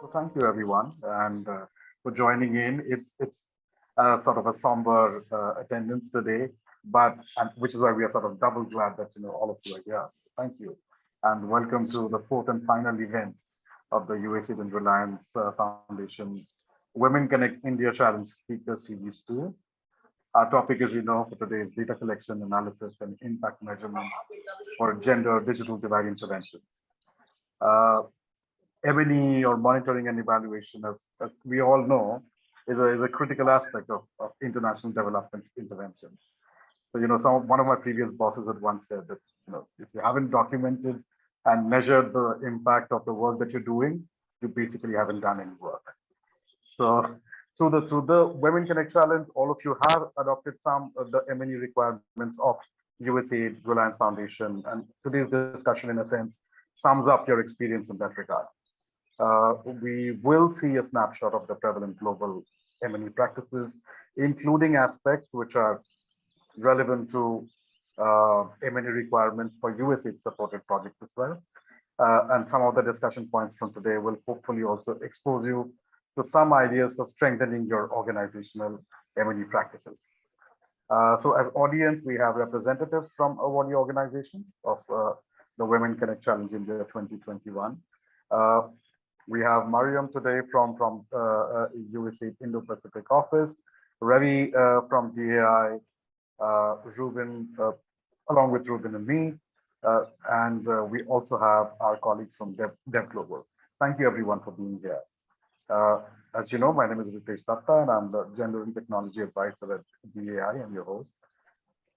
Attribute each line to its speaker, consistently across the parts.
Speaker 1: So thank you everyone and for joining in. It's sort of a somber attendance today, but and which is why we are sort of double glad that all of you are here. Thank you and welcome to the fourth and final event of the UAC and Reliance Foundation Women Connect India Challenge Speaker Series 2. Our topic, as you know, for today is data collection, analysis, and impact measurement for gender digital divide intervention. Uh, M&E or monitoring and evaluation, as we all know, is a critical aspect of international development interventions. So, one of my previous bosses had once said that, if you haven't documented and measured the impact of the work that you're doing, you basically haven't done any work. So, through the Women Connect Challenge, all of you have adopted some of the M&E requirements of USA Reliance Foundation, and today's discussion, in a sense, sums up your experience in that regard. We will see a snapshot of the prevalent global M&E practices, including aspects which are relevant to M&E requirements for USAID-supported projects as well. And some of the discussion points from today will hopefully also expose you to some ideas for strengthening your organizational M&E practices. So as audience, we have representatives from awardee organizations of the Women Connect Challenge India 2021. We have Mariam today from USAID Indo-Pacific Office, Ravi from DAI, Ruben, along with Ruben and me, and we also have our colleagues from Dev Global. Thank you everyone for being here. As you know, my name is Ritesh Datta and I'm the Gender and Technology Advisor at DAI. I'm your host.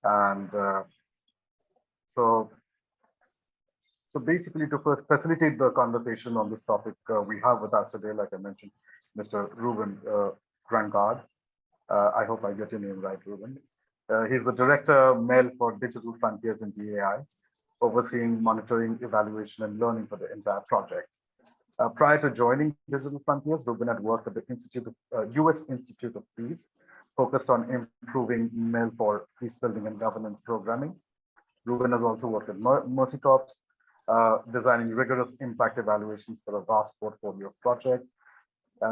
Speaker 1: And so basically, to first facilitate the conversation on this topic, we have with us today, like I mentioned, Mr. Ruben Grangard. I hope I get your name right, Ruben. He's the Director Mel for Digital Frontiers in DAI, overseeing monitoring, evaluation, and learning for the entire project. Prior to joining Digital Frontiers, Ruben had worked at the US Institute of Peace, focused on improving Mel for peace building and governance programming. Ruben has also worked at Mercy Corps, designing rigorous impact evaluations for a vast portfolio of projects.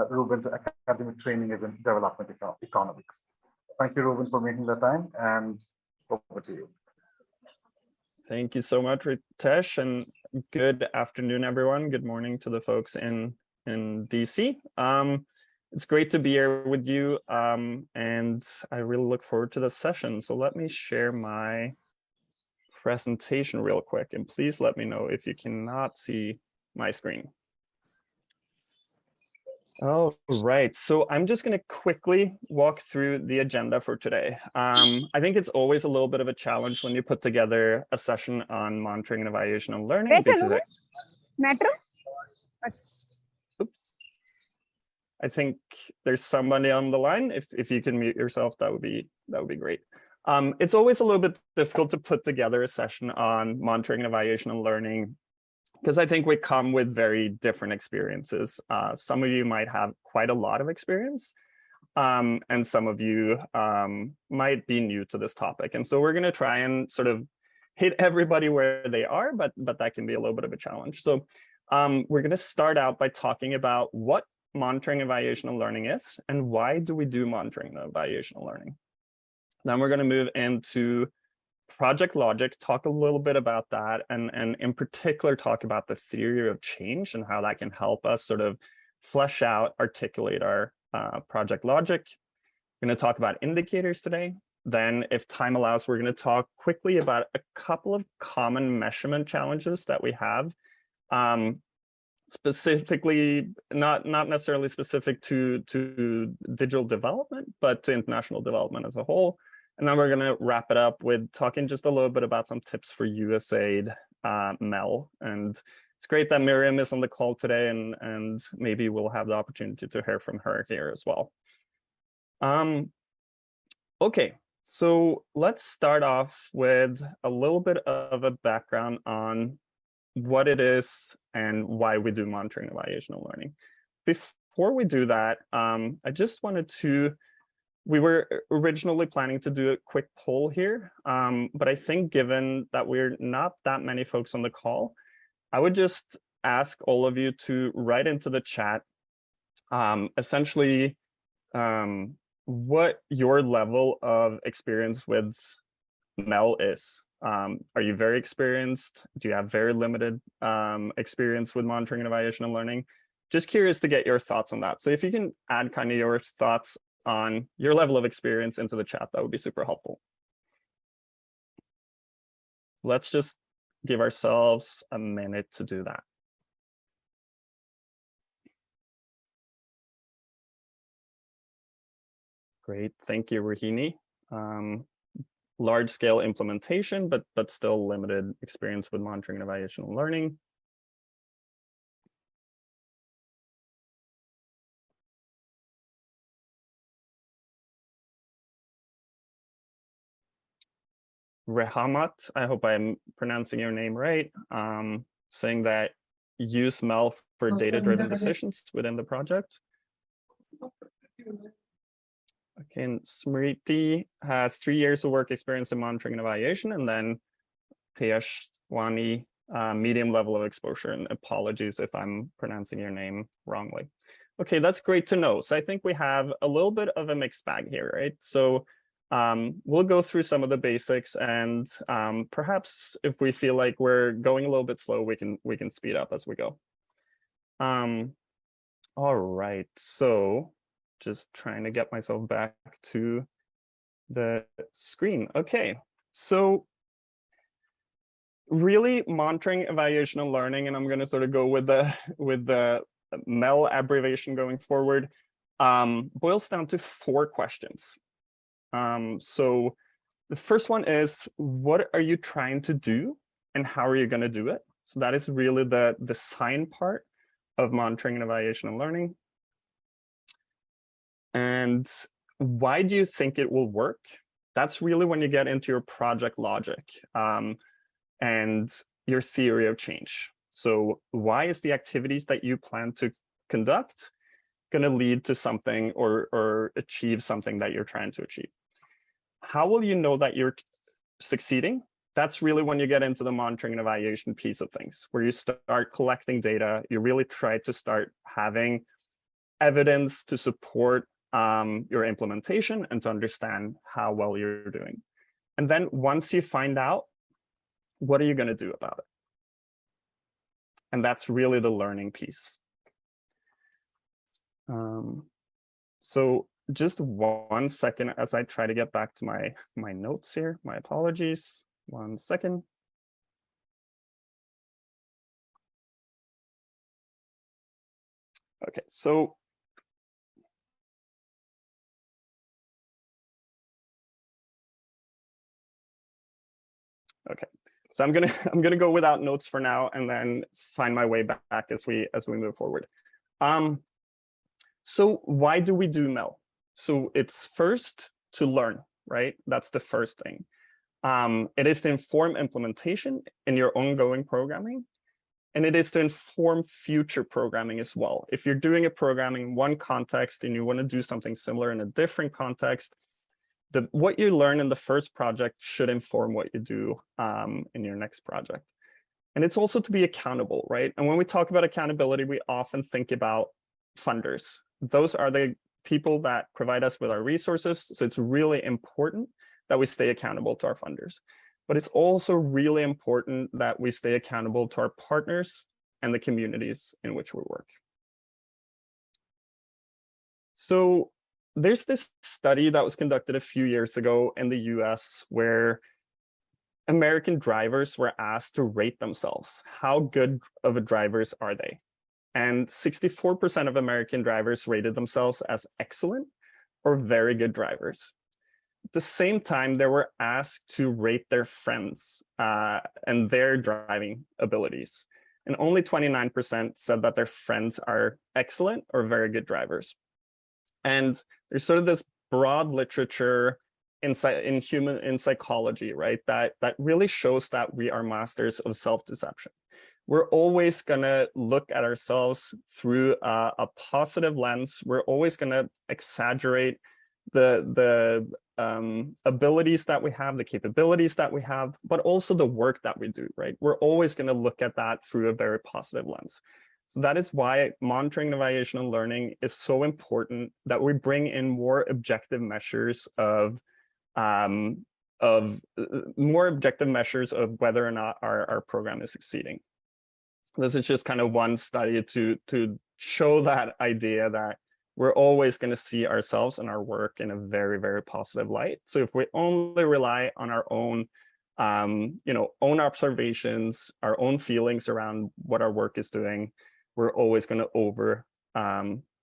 Speaker 1: Ruben's academic training is in development economics. Thank you, Ruben, for making the time, and over to you.
Speaker 2: Thank you so much, Ritesh, and good afternoon, everyone. Good morning to the folks in DC. It's great to be here with you, and I really look forward to the session. So let me share my presentation real quick, and please let me know if you cannot see my screen. All right, so I'm just going to quickly walk through the agenda for today. I think it's always a little bit of a challenge when you put together a session on monitoring and evaluation and learning.
Speaker 3: Metro?
Speaker 2: Oops. I think there's somebody on the line. If you can mute yourself, that would be great. It's always a little bit difficult to put together a session on monitoring and evaluation and learning, because I think we come with very different experiences. Some of you might have quite a lot of experience, and some of you might be new to this topic. And so we're going to try and sort of hit everybody where they are, but that can be a little bit of a challenge. So we're going to start out by talking about what monitoring, evaluation, and learning is, and why do we do monitoring and evaluation and learning. Then we're going to move into project logic, talk a little bit about that, and in particular talk about the theory of change and how that can help us sort of flesh out, articulate our project logic. We're going to talk about indicators today. Then, if time allows, we're going to talk quickly about a couple of common measurement challenges that we have, specifically, not necessarily specific to digital development, but to international development as a whole. And then we're going to wrap it up with talking just a little bit about some tips for USAID Mel. And it's great that Miriam is on the call today, and maybe we'll have the opportunity to hear from her here as well. Okay, so let's start off with a little bit of a background on what it is and why we do monitoring, evaluation, and learning. Before we do that, I just wanted to We were originally planning to do a quick poll here, but I think given that we're not that many folks on the call, I would just ask all of you to write into the chat essentially what your level of experience with Mel is. Are you very experienced? Do you have very limited experience with monitoring and evaluation and learning? Just curious to get your thoughts on that. So if you can add kind of your thoughts on your level of experience into the chat, that would be super helpful. Let's just give ourselves a minute to do that. Great, thank you, Rahini. Large scale implementation, but still limited experience with monitoring and evaluation and learning. Rehamat, I hope I'm pronouncing your name right, saying that use Mel for data-driven decisions within the project. Okay, and Smriti has 3 years of work experience in monitoring and evaluation, and then Teyashwani, medium level of exposure, and apologies if I'm pronouncing your name wrongly. Okay, that's great to know. So I think we have a little bit of a mixed bag here, right? So we'll go through some of the basics, and perhaps if we feel like we're going a little bit slow, we can speed up as we go. All right, so just trying to get myself back to the screen. Okay, so really monitoring, evaluation, and learning, and I'm going to sort of go with the MEL abbreviation going forward, boils down to 4 questions. So the first one is, what are you trying to do and how are you going to do it? So that is really the design part of monitoring and evaluation and learning. And why do you think it will work? That's really when you get into your project logic and your theory of change. So why is the activities that you plan to conduct going to lead to something or achieve something that you're trying to achieve? How will you know that you're succeeding? That's really when you get into the monitoring and evaluation piece of things, where you start collecting data. You really try to start having evidence to support your implementation and to understand how well you're doing. And then once you find out, what are you going to do about it? And that's really the learning piece. So just 1 second as I try to get back to my notes here. My apologies. 1 second. Okay, so okay, so I'm gonna go without notes for now, and then find my way back as we move forward. So why do we do MEL? So it's first to learn, right? That's the first thing. It is to inform implementation in your ongoing programming, and it is to inform future programming as well. If you're doing a programming in one context and you want to do something similar in a different context, what you learn in the first project should inform what you do in your next project. And it's also to be accountable, right? And when we talk about accountability, we often think about funders. Those are the people that provide us with our resources. So it's really important that we stay accountable to our funders. But it's also really important that we stay accountable to our partners and the communities in which we work. So there's this study that was conducted a few years ago in the US where American drivers were asked to rate themselves. How good of a drivers are they? And 64% of American drivers rated themselves as excellent or very good drivers. At the same time, they were asked to rate their friends and their driving abilities. And only 29% said that their friends are excellent or very good drivers. And there's sort of this broad literature in psychology, right? That really shows that we are masters of self-deception. We're always gonna look at ourselves through a positive lens. We're always gonna exaggerate the abilities that we have, the capabilities that we have, but also the work that we do, right? We're always gonna look at that through a very positive lens. So that is why monitoring, evaluation, and learning is so important, that we bring in more objective measures of whether or not our program is succeeding. This is just kind of one study to show that idea that we're always going to see ourselves and our work in a very, very positive light. So if we only rely on our own, own observations, our own feelings around what our work is doing, we're always going to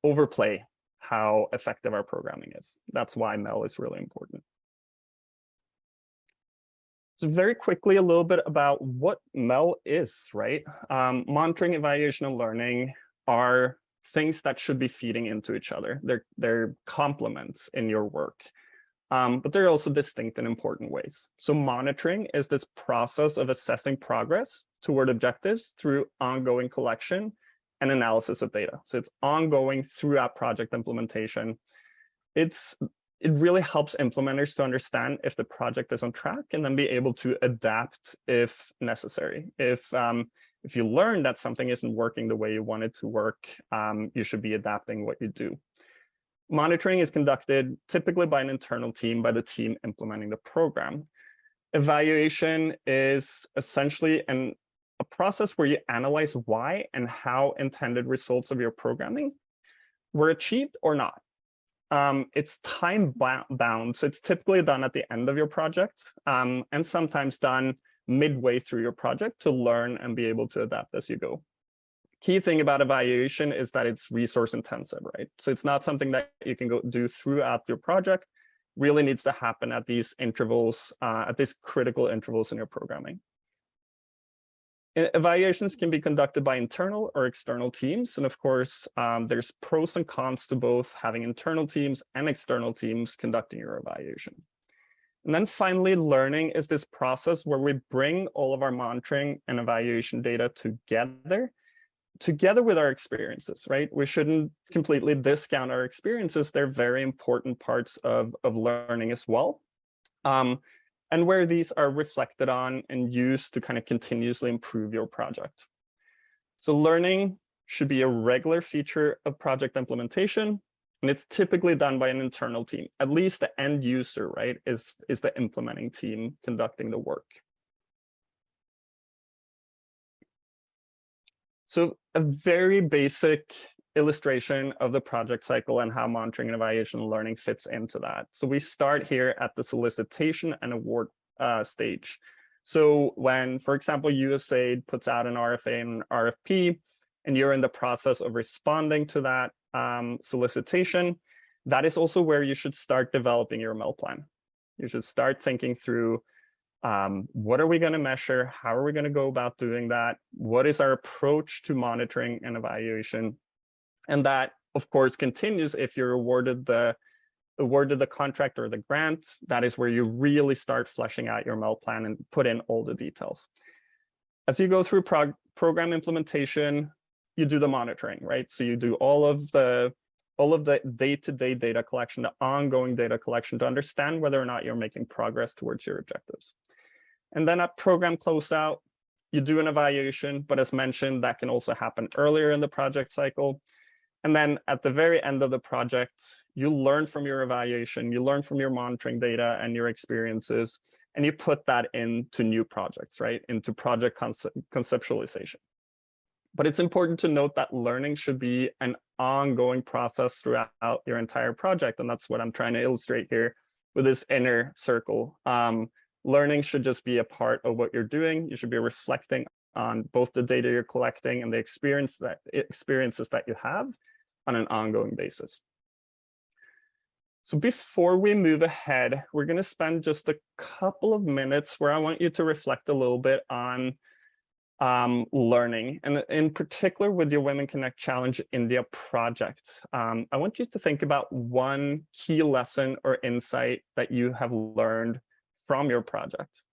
Speaker 2: overplay how effective our programming is. That's why MEL is really important. So very quickly, a little bit about what MEL is, right? Monitoring, evaluation, and learning are things that should be feeding into each other. They're complements in your work, but they're also distinct in important ways. So monitoring is this process of assessing progress toward objectives through ongoing collection and analysis of data. So it's ongoing throughout project implementation. It really helps implementers to understand if the project is on track and then be able to adapt if necessary. If you learn that something isn't working the way you want it to work, you should be adapting what you do. Monitoring is conducted typically by an internal team, by the team implementing the program. Evaluation is essentially a process where you analyze why and how intended results of your programming were achieved or not. It's time bound, so it's typically done at the end of your project, and sometimes done midway through your project to learn and be able to adapt as you go. Key thing about evaluation is that it's resource intensive, right? So it's not something that you can go do throughout your project. Really needs to happen at these intervals, at these critical intervals in your programming. Evaluations can be conducted by internal or external teams. And of course, there's pros and cons to both having internal teams and external teams conducting your evaluation. And then finally, learning is this process where we bring all of our monitoring and evaluation data together with our experiences, right? We shouldn't completely discount our experiences. They're very important parts of learning as well. And where these are reflected on and used to kind of continuously improve your project. So learning should be a regular feature of project implementation, and it's typically done by an internal team. At least the end user, right, is the implementing team conducting the work. So a very basic illustration of the project cycle and how monitoring and evaluation and learning fits into that. So we start here at the solicitation and award stage. So when, for example, USAID puts out an RFA and an RFP, and you're in the process of responding to that solicitation, that is also where you should start developing your MEL plan. You should start thinking through what are we going to measure? How are we going to go about doing that? What is our approach to monitoring and evaluation? And that, of course, continues if you're awarded the contract or the grant. That is where you really start fleshing out your MEL plan and put in all the details. As you go through program implementation, you do the monitoring, right? So you do all of the day-to-day data collection, the ongoing data collection to understand whether or not you're making progress towards your objectives. And then at program closeout, you do an evaluation, but as mentioned, that can also happen earlier in the project cycle. And then at the very end of the project, you learn from your evaluation, you learn from your monitoring data and your experiences, and you put that into new projects, right? Into project conceptualization. But it's important to note that learning should be an ongoing process throughout your entire project. And that's what I'm trying to illustrate here with this inner circle. Learning should just be a part of what you're doing. You should be reflecting on both the data you're collecting and the experiences that you have on an ongoing basis. So before we move ahead, we're going to spend just a couple of minutes where I want you to reflect a little bit on learning, and in particular with your Women Connect Challenge India project. I want you to think about one key lesson or insight that you have learned from your project.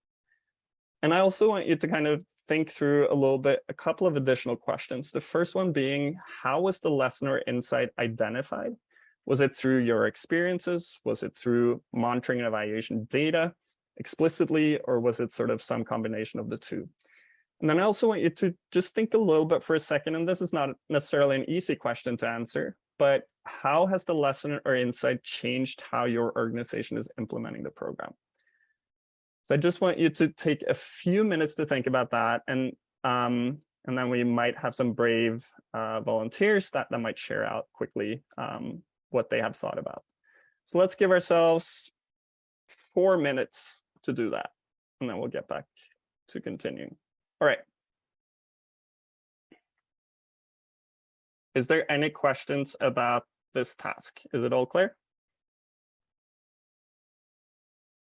Speaker 2: And I also want you to kind of think through a couple of additional questions. The first one being, how was the lesson or insight identified? Was it through your experiences? Was it through monitoring and evaluation data explicitly, or was it sort of some combination of the two? And then I also want you to just think a little bit for a second, and this is not necessarily an easy question to answer, but how has the lesson or insight changed how your organization is implementing the program? So I just want you to take a few minutes to think about that, and then we might have some brave volunteers that might share out quickly what they have thought about. So let's give ourselves 4 minutes to do that, and then we'll get back to continuing. All right. Is there any questions about this task? Is it all clear?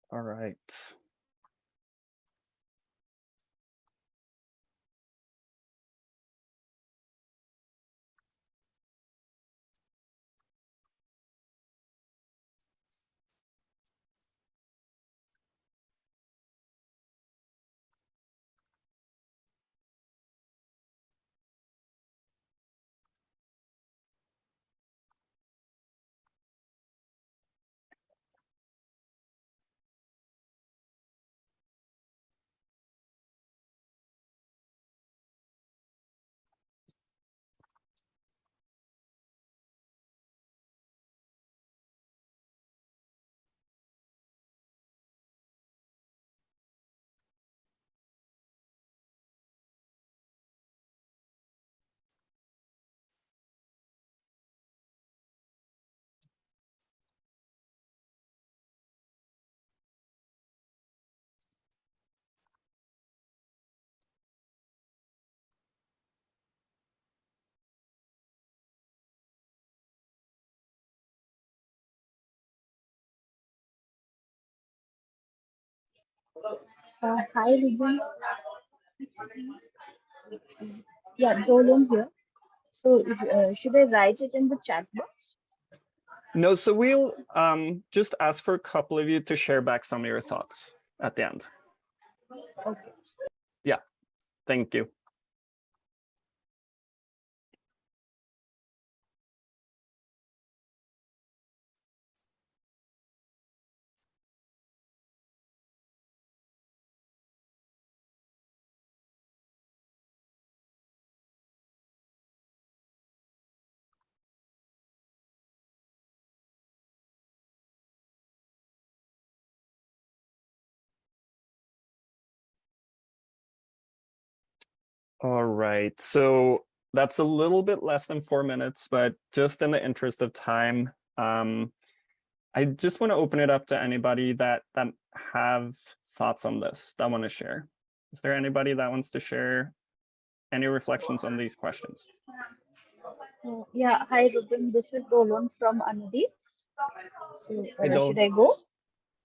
Speaker 2: All right.
Speaker 3: Hi, Ruben. Yeah, Dolan here. So, should I write it in the chat box?
Speaker 2: No, so we'll just ask for a couple of you to share back some of your thoughts at the end.
Speaker 3: Okay.
Speaker 2: Yeah, thank you. All right, so that's a little bit less than 4 minutes, but just in the interest of time, I just want to open it up to anybody that have thoughts on this, that want to share. Is there anybody that wants to share any reflections on these questions?
Speaker 3: Yeah, hi, Ruben. This is Dolan from Anudeep. So,
Speaker 2: Hey,
Speaker 3: should I go?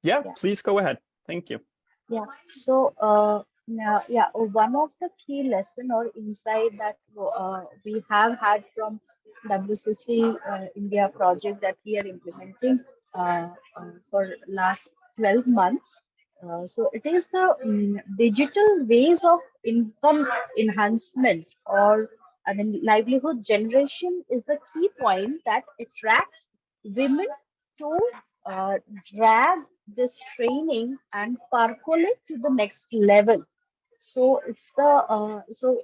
Speaker 2: Yeah,
Speaker 3: Yeah.
Speaker 2: please go ahead. Thank you.
Speaker 3: Yeah. So, one of the key lesson or insight that we have had from WCC India project that we are implementing for last 12 months. So it is the digital ways of income enhancement or I mean livelihood generation is the key point that attracts women to uh, drag this training and percolate to the next level. So it's the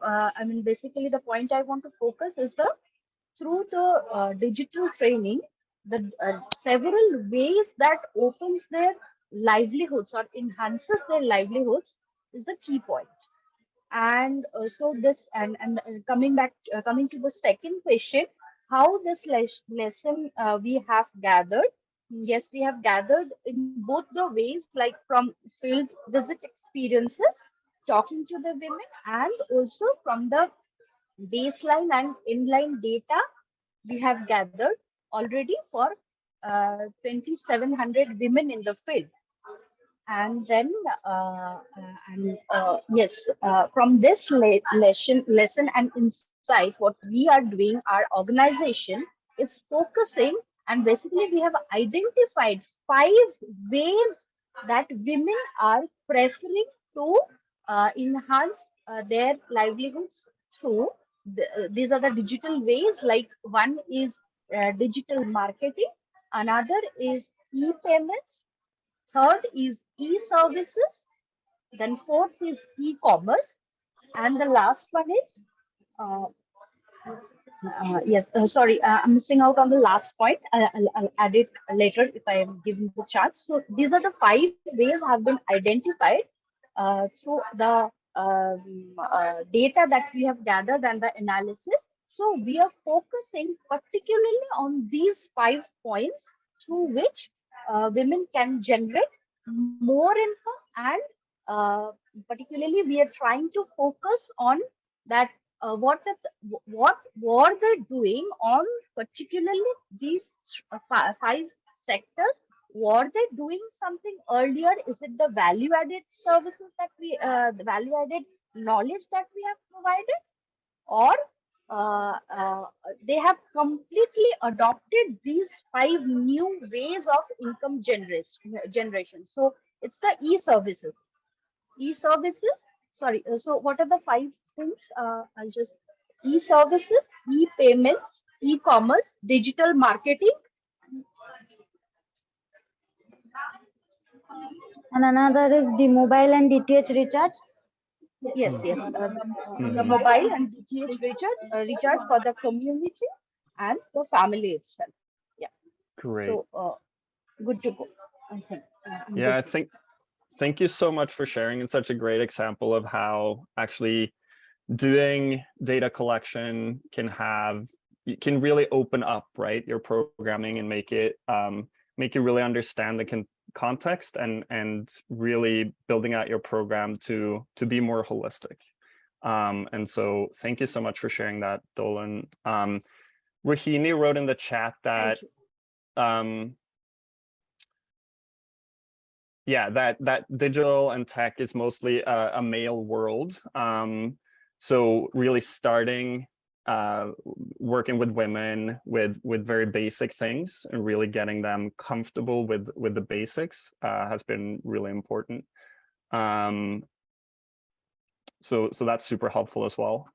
Speaker 3: I mean basically the point I want to focus is the through the digital training, the several ways that opens their livelihoods or enhances their livelihoods is the key point. And so this and coming to the second question, how this lesson we have gathered. Yes, we have gathered in both the ways, like from field visit experiences, talking to the women, and also from the baseline and inline data we have gathered already for 2,700 women in the field. And then yes, from this lesson and insight, what we are doing, our organization is focusing, and basically we have identified 5 ways that women are preferring to enhance their livelihoods through these are the digital ways. Like one is digital marketing, another is e-payments, third is e-services, then fourth is e-commerce, And the last one is, uh, yes, sorry, I'm missing out on the last point. I'll add it later if I am given the chance. So these are the 5 ways have been identified through the data that we have gathered and the analysis. So we are focusing particularly on these 5 points through which women can generate more income, and particularly we are trying to focus on that what were they doing on particularly these 5 sectors. Were they doing something earlier? Is it the value added services that the value added knowledge that we have provided, or they have completely adopted these 5 new ways of income generation? So it's the e-services. Sorry, so what are the 5 things? I'll just e-services, e-payments, e-commerce, digital marketing.
Speaker 4: And another is the mobile and DTH recharge.
Speaker 3: Yes, yes. The
Speaker 2: Mhm.
Speaker 3: mobile and DTH recharge for the community and the family itself. Yeah.
Speaker 2: Great.
Speaker 3: So good to go. I think. I'm
Speaker 2: Yeah,
Speaker 3: good
Speaker 2: I
Speaker 3: to go.
Speaker 2: think, thank you so much for sharing. It's such a great example of how actually doing data collection can really open up, right, your programming and make you really understand the context and really building out your program to be more holistic. And so thank you so much for sharing that, Dolan. Rahini wrote in the chat that yeah, that digital and tech is mostly a male world. So really starting working with women with very basic things and really getting them comfortable with the basics has been really important. So that's super helpful as well.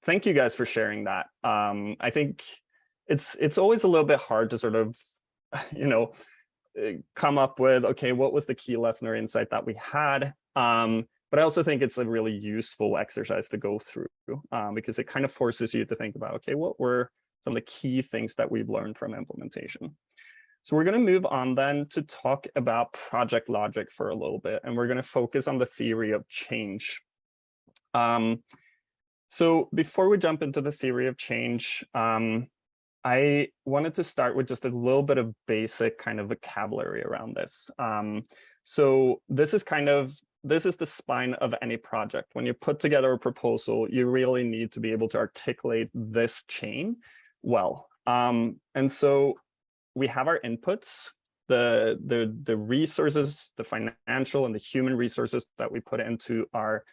Speaker 2: Thank you guys for sharing that. I think it's always a little bit hard to sort of, come up with, okay, what was the key lesson or insight that we had? But I also think it's a really useful exercise to go through because it kind of forces you to think about, okay, what were some of the key things that we've learned from implementation? So we're going to move on then to talk about project logic for a little bit, and we're going to focus on the theory of change. So before we jump into the theory of change, I wanted to start with just a little bit of basic kind of vocabulary around this. So this is the spine of any project. When you put together a proposal, you really need to be able to articulate this chain well. And so we have our inputs, the resources, the financial and the human resources that we put into our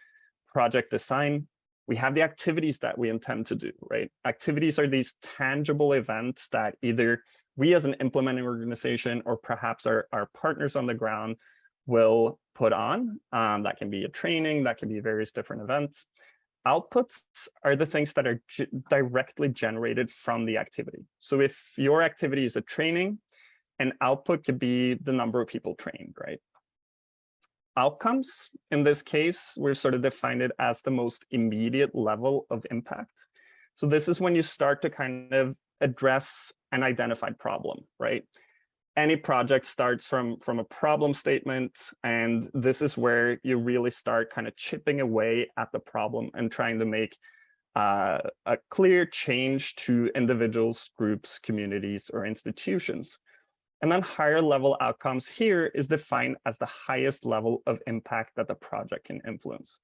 Speaker 2: project design. We have the activities that we intend to do, right? Activities are these tangible events that either we as an implementing organization or perhaps our partners on the ground will put on. That can be a training, that can be various different events. Outputs are the things that are directly generated from the activity. So if your activity is a training, an output could be the number of people trained, right? Outcomes, in this case, we're sort of defined it as the most immediate level of impact. So this is when you start to kind of address an identified problem, right? Any project starts from a problem statement, and this is where you really start kind of chipping away at the problem and trying to make a clear change to individuals, groups, communities, or institutions. And then higher level outcomes here is defined as the highest level of impact that the project can influence.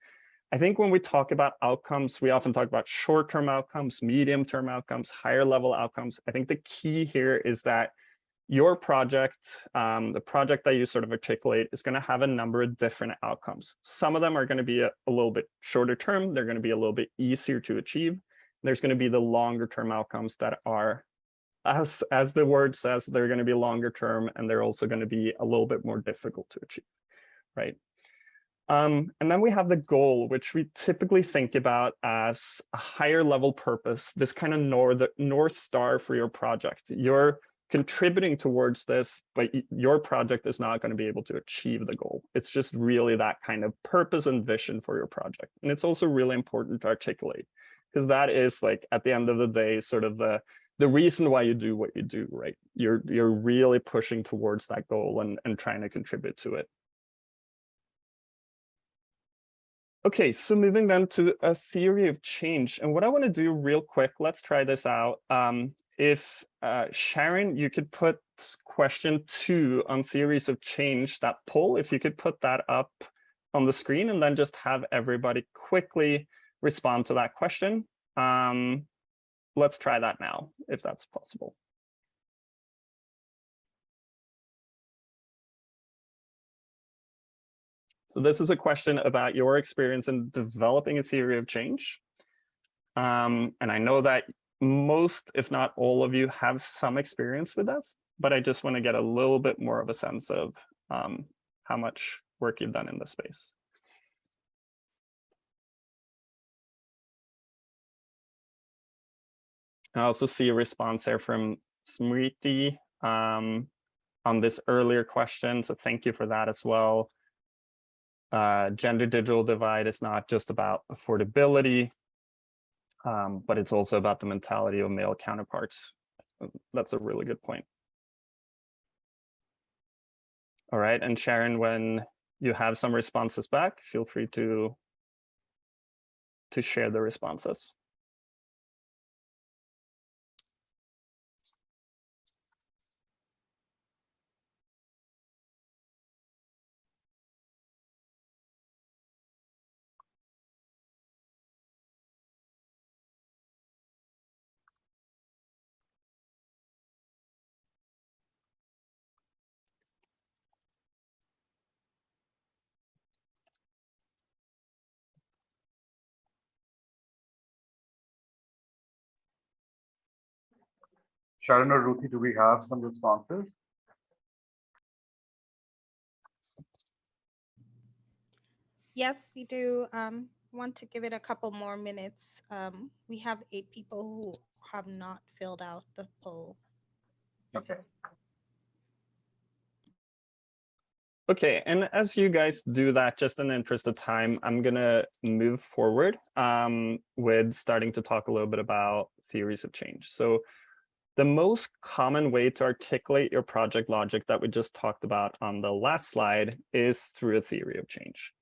Speaker 2: I think when we talk about outcomes, we often talk about short-term outcomes, medium-term outcomes, higher level outcomes. I think the key here is that your project, the project that you sort of articulate, is going to have a number of different outcomes. Some of them are going to be a little bit shorter term. They're going to be a little bit easier to achieve. There's going to be the longer term outcomes that are, as the word says, they're going to be longer term, and they're also going to be a little bit more difficult to achieve, right? And then we have the goal, which we typically think about as a higher level purpose, this kind of north star for your project. Your contributing towards this, but your project is not going to be able to achieve the goal. It's just really that kind of purpose and vision for your project. And it's also really important to articulate, because that is like at the end of the day, sort of the reason why you do what you do, right? You're really pushing towards that goal and trying to contribute to it. Okay, so moving then to a theory of change. And what I want to do real quick, let's try this out. If Sharon, you could put question 2 on theories of change, that poll, if you could put that up on the screen and then just have everybody quickly respond to that question. Let's try that now, if that's possible. So this is a question about your experience in developing a theory of change. And I know that most, if not all of you, have some experience with this, but I just want to get a little bit more of a sense of how much work you've done in this space. I also see a response there from Smriti on this earlier question, so thank you for that as well. Gender digital divide is not just about affordability, but it's also about the mentality of male counterparts. That's a really good point. All right, and Sharon, when you have some responses back, feel free to share the responses.
Speaker 1: Sharon or Ruthie, do we have some responses?
Speaker 5: Yes, we do. Want to give it a couple more minutes. We have 8 people who have not filled out the poll.
Speaker 1: Okay.
Speaker 2: Okay, and as you guys do that, just in the interest of time, I'm gonna move forward with starting to talk a little bit about theories of change. So the most common way to articulate your project logic that we just talked about on the last slide is through a theory of change.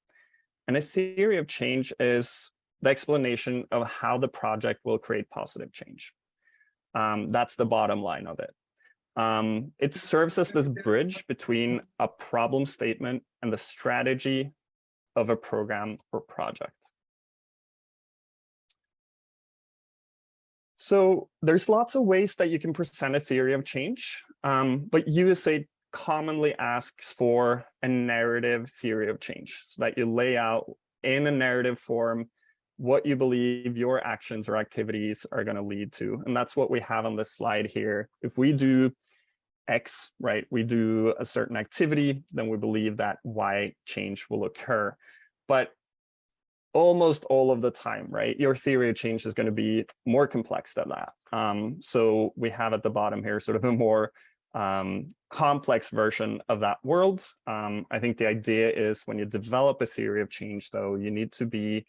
Speaker 2: And a theory of change is the explanation of how the project will create positive change. That's the bottom line of it. It serves as this bridge between a problem statement and the strategy of a program or project. So there's lots of ways that you can present a theory of change, but USA commonly asks for a narrative theory of change, so that you lay out in a narrative form what you believe your actions or activities are going to lead to. And that's what we have on this slide here. If we do X, right, we do a certain activity, then we believe that Y change will occur. But almost all of the time, right, your theory of change is going to be more complex than that. So we have at the bottom here sort of a more complex version of that world. I think the idea is when you develop a theory of change, though, you need to be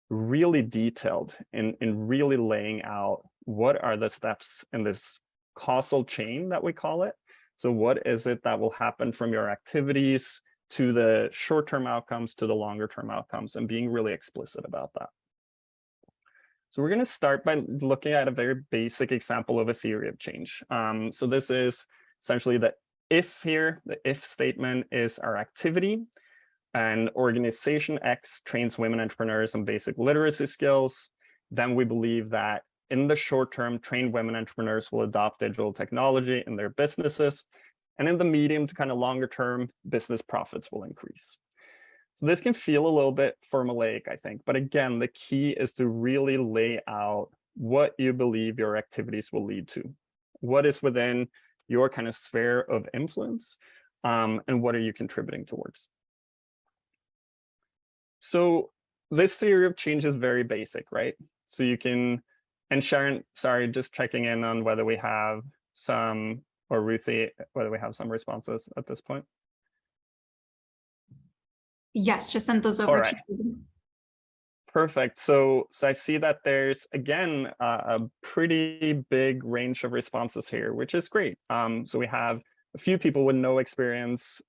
Speaker 2: really detailed in really laying out what are the steps in this causal chain that we call it. So what is it that will happen from your activities to the short-term outcomes to the longer-term outcomes, and being really explicit about that. So we're going to start by looking at a very basic example of a theory of change. So this is essentially the if here. The if statement is our activity, and organization X trains women entrepreneurs on basic literacy skills. Then we believe that in the short term, trained women entrepreneurs will adopt digital technology in their businesses. And in the medium to kind of longer term, business profits will increase. So this can feel a little bit formulaic, I think. But again, the key is to really lay out what you believe your activities will lead to. What is within your kind of sphere of influence, and what are you contributing towards? So this theory of change is very basic, right? So you can, and Sharon, sorry, just checking in on whether we have some or Ruthie, whether we have some responses at this point.
Speaker 6: Yes, just send those over
Speaker 2: All right.
Speaker 6: to you.
Speaker 2: Perfect. So I see that there's, again, a pretty big range of responses here, which is great. So we have a few people with no experience,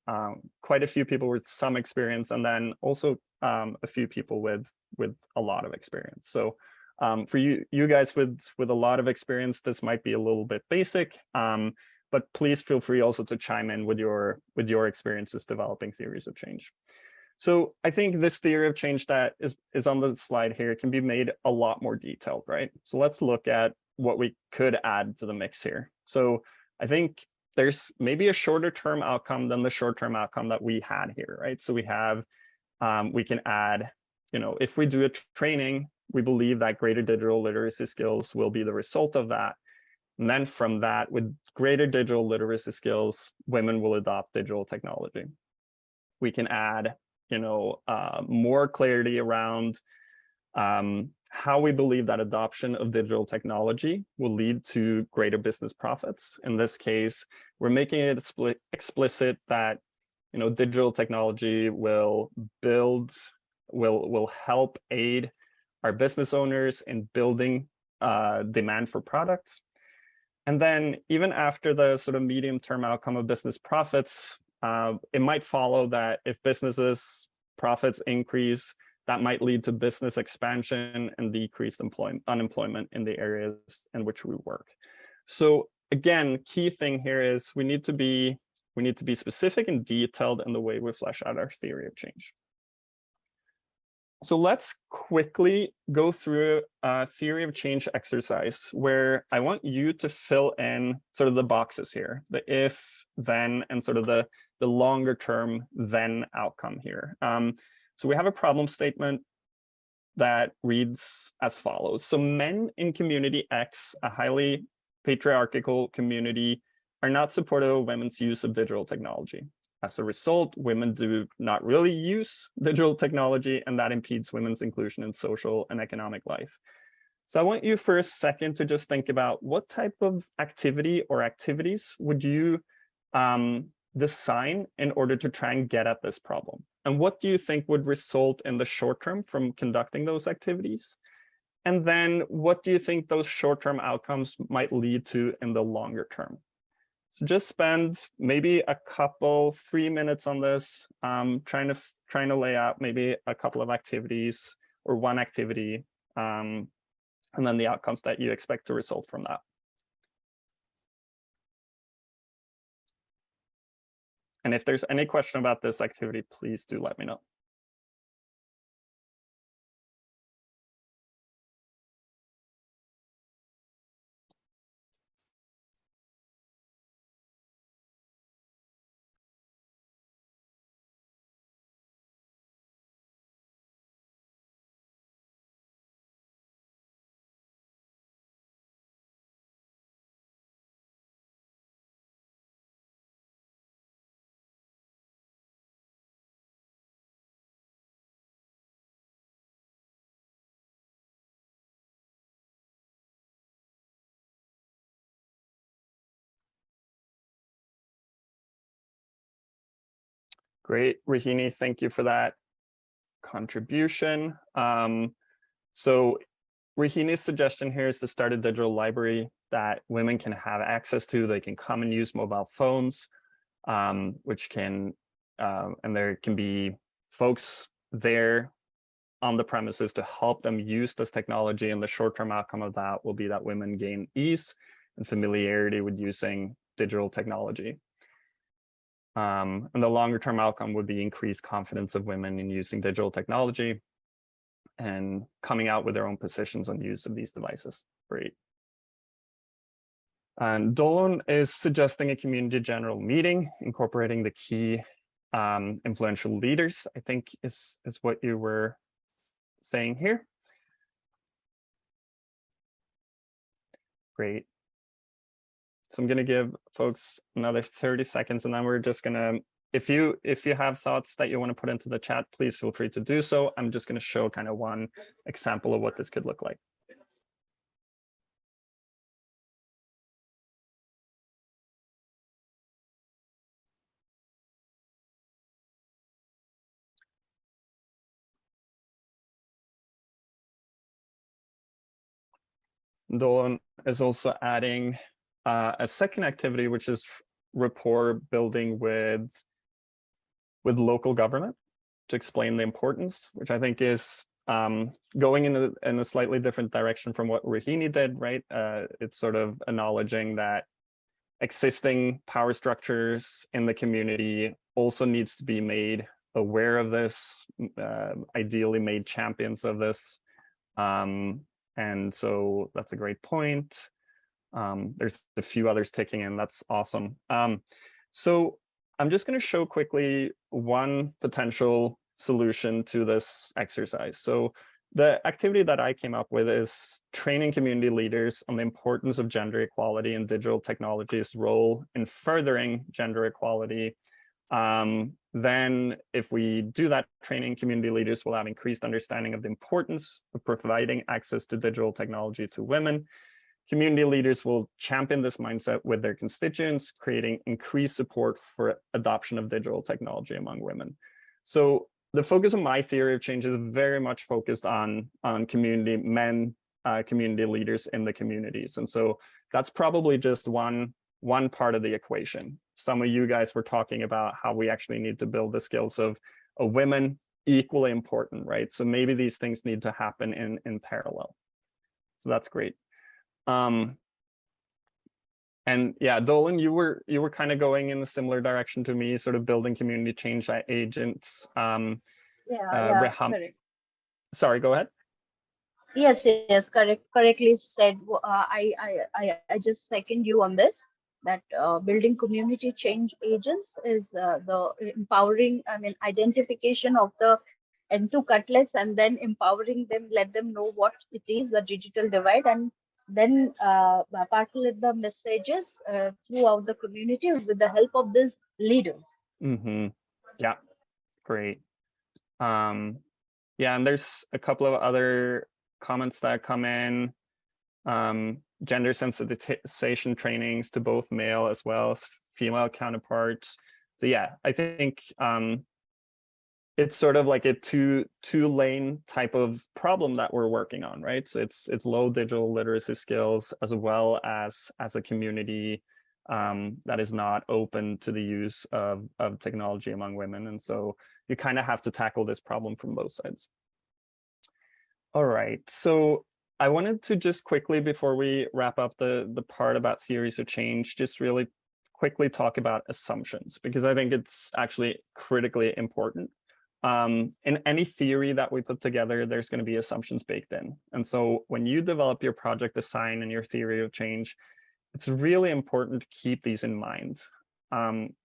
Speaker 2: quite a few people with some experience, and then also a few people with a lot of experience. So for you guys with a lot of experience, this might be a little bit basic, but please feel free also to chime in with your experiences developing theories of change. So I think this theory of change that is on the slide here can be made a lot more detailed, right? So let's look at what we could add to the mix here. So I think there's maybe a shorter term outcome than the short term outcome that we had here, right? So we have, we can add, if we do a training, we believe that greater digital literacy skills will be the result of that. And then from that, with greater digital literacy skills, women will adopt digital technology. We can add more clarity around how we believe that adoption of digital technology will lead to greater business profits. In this case, we're making it explicit that digital technology will help aid our business owners in building demand for products. And then even after the sort of medium-term outcome of business profits, it might follow that if businesses' profits increase, that might lead to business expansion and decreased unemployment in the areas in which we work. So again, key thing here is we need to be specific and detailed in the way we flesh out our theory of change. So let's quickly go through a theory of change exercise where I want you to fill in sort of the boxes here, the if, then, and sort of the longer term then outcome here. So we have a problem statement that reads as follows. So men in community X, a highly patriarchal community, are not supportive of women's use of digital technology. As a result, women do not really use digital technology, and that impedes women's inclusion in social and economic life. So I want you for a second to just think about what type of activity or activities would you design in order to try and get at this problem? And what do you think would result in the short term from conducting those activities? And then what do you think those short-term outcomes might lead to in the longer term? So just spend maybe a couple, 3 minutes on this, trying to lay out maybe a couple of activities or one activity, and then the outcomes that you expect to result from that. And if there's any question about this activity, please do let me know. Great, Rahini, thank you for that contribution. So Rahini's suggestion here is to start a digital library that women can have access to. They can come and use mobile phones, which can, and there can be folks there on the premises to help them use this technology. And the short-term outcome of that will be that women gain ease and familiarity with using digital technology. And the longer term outcome would be increased confidence of women in using digital technology and coming out with their own positions on use of these devices. Great. And Dolan is suggesting a community general meeting, incorporating the key influential leaders, I think is what you were saying here. Great. So I'm going to give folks another 30 seconds, and then we're just going to, if you have thoughts that you want to put into the chat, please feel free to do so. I'm just going to show kind of one example of what this could look like. Dolan is also adding a second activity, which is rapport building with local government to explain the importance, which I think is going in a slightly different direction from what Rahini did, right? It's sort of acknowledging that existing power structures in the community also needs to be made aware of this, ideally made champions of this. And so that's a great point. There's a few others ticking in. That's awesome. So I'm just going to show quickly one potential solution to this exercise. So the activity that I came up with is training community leaders on the importance of gender equality and digital technology's role in furthering gender equality. Then if we do that training, community leaders will have increased understanding of the importance of providing access to digital technology to women. Community leaders will champion this mindset with their constituents, creating increased support for adoption of digital technology among women. So the focus of my theory of change is very much focused on community men, community leaders in the communities. And so that's probably just one part of the equation. Some of you guys were talking about how we actually need to build the skills of women, equally important, right? So maybe these things need to happen in parallel. So that's great. And yeah, Dolan, you were kind of going in a similar direction to me, sort of building community change agents.
Speaker 3: Correct.
Speaker 2: Sorry, go ahead.
Speaker 3: Yes, correctly said. I just second you on this, that building community change agents is the empowering, identification of the N2 cutlets and then empowering them, let them know what it is, the digital divide, and then partly the messages throughout the community with the help of these leaders.
Speaker 2: Mm-hmm. Yeah, great. Yeah, and there's a couple of other comments that come in. Gender sensitization trainings to both male as well as female counterparts. So yeah, I think it's sort of like a two-lane type of problem that we're working on, right? So it's low digital literacy skills as well as a community that is not open to the use of technology among women. And so you kind of have to tackle this problem from both sides. All right, so I wanted to just quickly, before we wrap up the part about theories of change, just really quickly talk about assumptions, because I think it's actually critically important. In any theory that we put together, there's going to be assumptions baked in. And so when you develop your project design and your theory of change, it's really important to keep these in mind.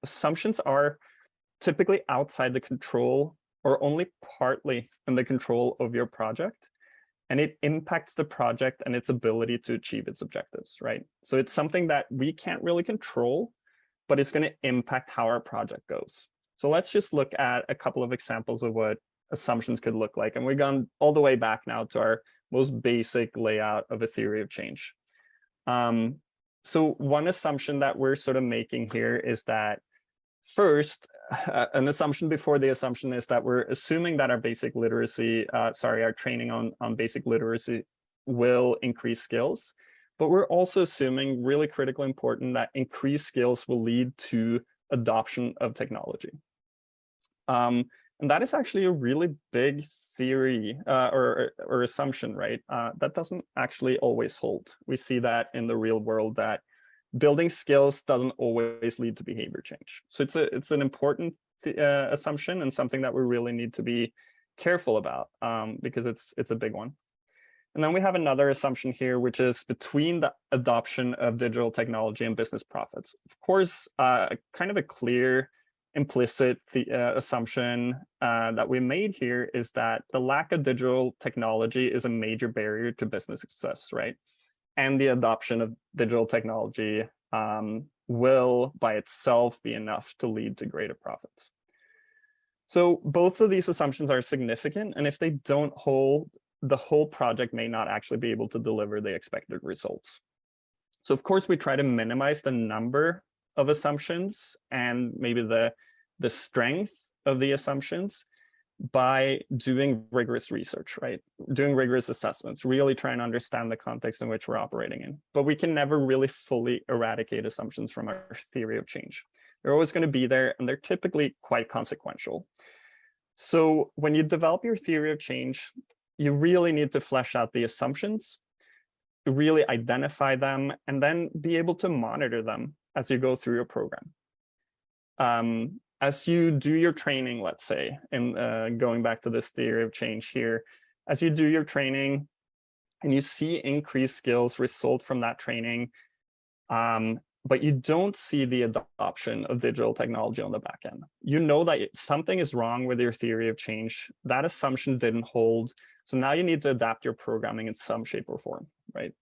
Speaker 2: Assumptions are typically outside the control or only partly in the control of your project, and it impacts the project and its ability to achieve its objectives, right? So it's something that we can't really control, but it's going to impact how our project goes. So let's just look at a couple of examples of what assumptions could look like. And we've gone all the way back now to our most basic layout of a theory of change. So one assumption that we're sort of making here is that first, an assumption before the assumption is that we're assuming that our basic literacy, our training on basic literacy will increase skills, but we're also assuming, really critically important, that increased skills will lead to adoption of technology. And that is actually a really big theory or assumption, right? That doesn't actually always hold. We see that in the real world, that building skills doesn't always lead to behavior change. So it's an important assumption and something that we really need to be careful about because it's a big one. And then we have another assumption here, which is between the adoption of digital technology and business profits. Of course, kind of a clear implicit assumption that we made here is that the lack of digital technology is a major barrier to business success, right? And the adoption of digital technology will by itself be enough to lead to greater profits. So both of these assumptions are significant, and if they don't hold, the whole project may not actually be able to deliver the expected results. So of course, we try to minimize the number of assumptions and maybe the strength of the assumptions. by doing rigorous research, right? Doing rigorous assessments, really trying to understand the context in which we're operating in. But we can never really fully eradicate assumptions from our theory of change. They're always going to be there, and they're typically quite consequential. So when you develop your theory of change, you really need to flesh out the assumptions, really identify them, and then be able to monitor them as you go through your program. As you do your training, let's say, and going back to this theory of change here, as you do your training and you see increased skills result from that training, but you don't see the adoption of digital technology on the back end. You know that something is wrong with your theory of change. That assumption didn't hold. So now you need to adapt your programming in some shape or form, right?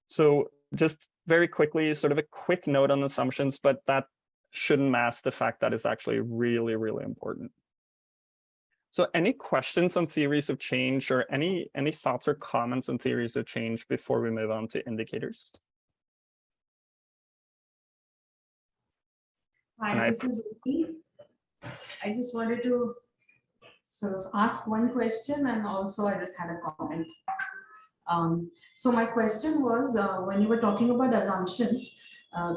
Speaker 2: So just very quickly, sort of a quick note on assumptions, but that shouldn't mask the fact that it's actually really, really important. So any questions on theories of change, or any thoughts or comments on theories of change before we move on to indicators?
Speaker 7: Hi, this is Vicky. I just wanted to sort of ask one question, and also I just had a comment. So my question was, when you were talking about assumptions,